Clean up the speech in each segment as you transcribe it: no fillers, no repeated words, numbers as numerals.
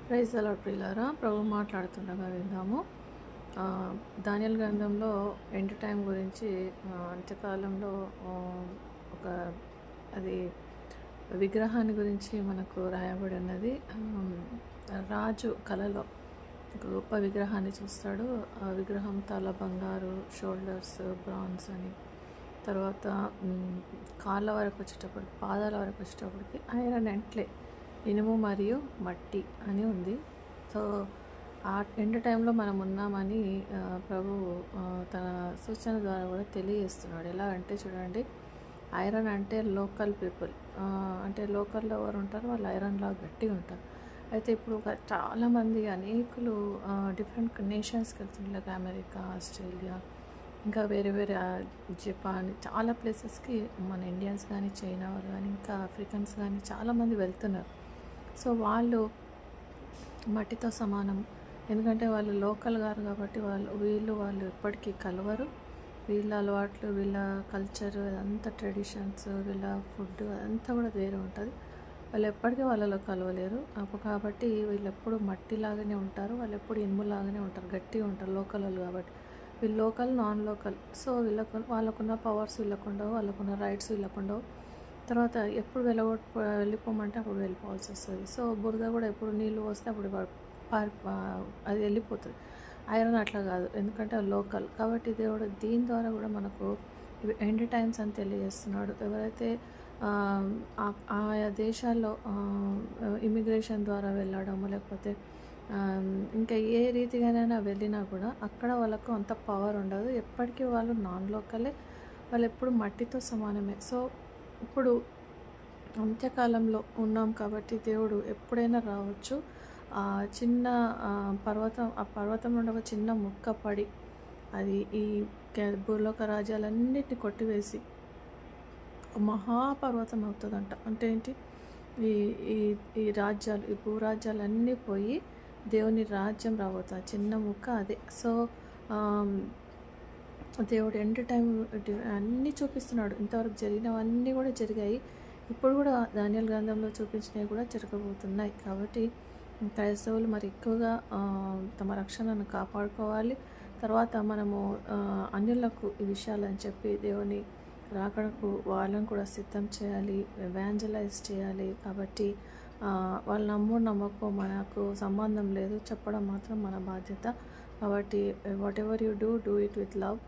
Praise the lord ప్రియులారా, ప్రభు మాట్లాడుతుండగా విందాము. దానియేలు గ్రంథంలో ఎండ్ టైం గురించి, అంత్యకాలంలో ఒక అది విగ్రహాన్ని గురించి మనకు రాయబడి ఉన్నది. రాజు కలలో ఒక గొప్ప విగ్రహాన్ని చూస్తాడు. ఆ విగ్రహం తల బంగారు, షోల్డర్స్ బ్రాన్స్ అని, తర్వాత కాళ్ళ వరకు వచ్చేటప్పటికి, పాదాల వరకు వచ్చేటప్పటికి ఐరన్ అండ్ క్లే, ఇనుము మరియు మట్టి అని ఉంది. సో ఆ ఎండ్ టైంలో మనం ఉన్నామని ప్రభు తన సూచన ద్వారా కూడా తెలియజేస్తున్నాడు. ఎలా అంటే చూడండి, ఐరన్ అంటే లోకల్ పీపుల్, అంటే లోకల్లో ఎవరు ఉంటారో వాళ్ళు ఐరన్ లాగా గట్టిగా ఉంటారు. అయితే ఇప్పుడు చాలామంది అనేకులు డిఫరెంట్ నేషన్స్కి వెళ్తున్నారు, లైక్ అమెరికా, ఆస్ట్రేలియా, ఇంకా వేరే వేరే జపాన్, చాలా ప్లేసెస్కి మన ఇండియన్స్ కానీ, చైనా వారు కానీ, ఇంకా ఆఫ్రికన్స్ కానీ చాలామంది వెళ్తున్నారు. సో వాళ్ళు మట్టితో సమానం, ఎందుకంటే వాళ్ళు లోకల్ గారు కాబట్టి వాళ్ళు ఎప్పటికీ కలవరు. వీళ్ళ అలవాట్లు, వీళ్ళ కల్చర్, అదంతా ట్రెడిషన్స్, వీళ్ళ ఫుడ్ అదంతా కూడా వేరే ఉంటుంది. వాళ్ళు ఎప్పటికీ వాళ్ళలో కలవలేరు. కాబట్టి వీళ్ళు ఎప్పుడు మట్టిలాగానే ఉంటారు, వాళ్ళు ఎప్పుడు ఇనుములాగానే ఉంటారు, గట్టిగా ఉంటారు లోకల్ వాళ్ళు కాబట్టి. వీళ్ళు లోకల్, నాన్ లోకల్. సో వాళ్ళకున్న పవర్స్ వీళ్ళకుండవు, వాళ్ళకున్న రైట్స్ వీళ్ళకుండవు. తర్వాత ఎప్పుడు వెళ్ళిపోమంటే అప్పుడు వెళ్ళిపోవాల్సి వస్తుంది. సో బురద కూడా ఎప్పుడు నీళ్ళు వస్తే అప్పుడు అది వెళ్ళిపోతుంది. ఐరన్ అట్లా కాదు, ఎందుకంటే లోకల్ కాబట్టి. దేవుడు దీని ద్వారా కూడా మనకు ఇవి ఎండ్ టైమ్స్ అని తెలియజేస్తున్నాడు. ఎవరైతే ఆయా దేశాల్లో ఇమిగ్రేషన్ ద్వారా వెళ్ళడము, లేకపోతే ఇంకా ఏ రీతిగానైనా వెళ్ళినా కూడా అక్కడ వాళ్ళకు అంత పవర్ ఉండదు. ఎప్పటికీ వాళ్ళు నాన్ లోకలే, వాళ్ళు ఎప్పుడు మట్టితో సమానమే. సో ఇప్పుడు అంత్యకాలంలో ఉన్నాం కాబట్టి దేవుడు ఎప్పుడైనా రావచ్చు. చిన్న ఆ పర్వతం నుండి ఒక చిన్న ముక్క పడి అది ఈ భూలోక రాజ్యాలన్నిటిని కొట్టివేసి మహాపర్వతం అవుతుందంట. అంటే ఏంటి, ఈ ఈ ఈ రాజ్యాలు, ఈ భూరాజ్యాలన్నీ పోయి దేవుని రాజ్యం రాబోతుంది, చిన్న ముక్క అదే. సో దేవుడు ఎండ్ టైం అన్నీ చూపిస్తున్నాడు. ఇంతవరకు జరిగినవన్నీ కూడా జరిగాయి, ఇప్పుడు కూడా దానియేలు గ్రంథంలో చూపించినవి కూడా జరగబోతున్నాయి. కాబట్టి క్రైస్తవులు మరి ఎక్కువగా తమ రక్షణను కాపాడుకోవాలి. తర్వాత మనము అన్యులకు ఈ విషయాలని చెప్పి దేవుని రాకడకు వాళ్ళని కూడా సిద్ధం చేయాలి, ఎవాంజలైజ్ చేయాలి. కాబట్టి వాళ్ళు నమ్మకం మనకు సంబంధం లేదు, చెప్పడం మాత్రం మన బాధ్యత. కాబట్టి what ever you do it with love.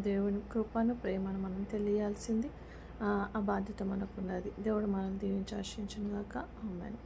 దేవుని కృపను, ప్రేమను మనం తెలియాల్సింది, ఆ బాధ్యత మనకున్నది. దేవుడు మనం దీవించి ఆశించును గాక. ఆమేన్.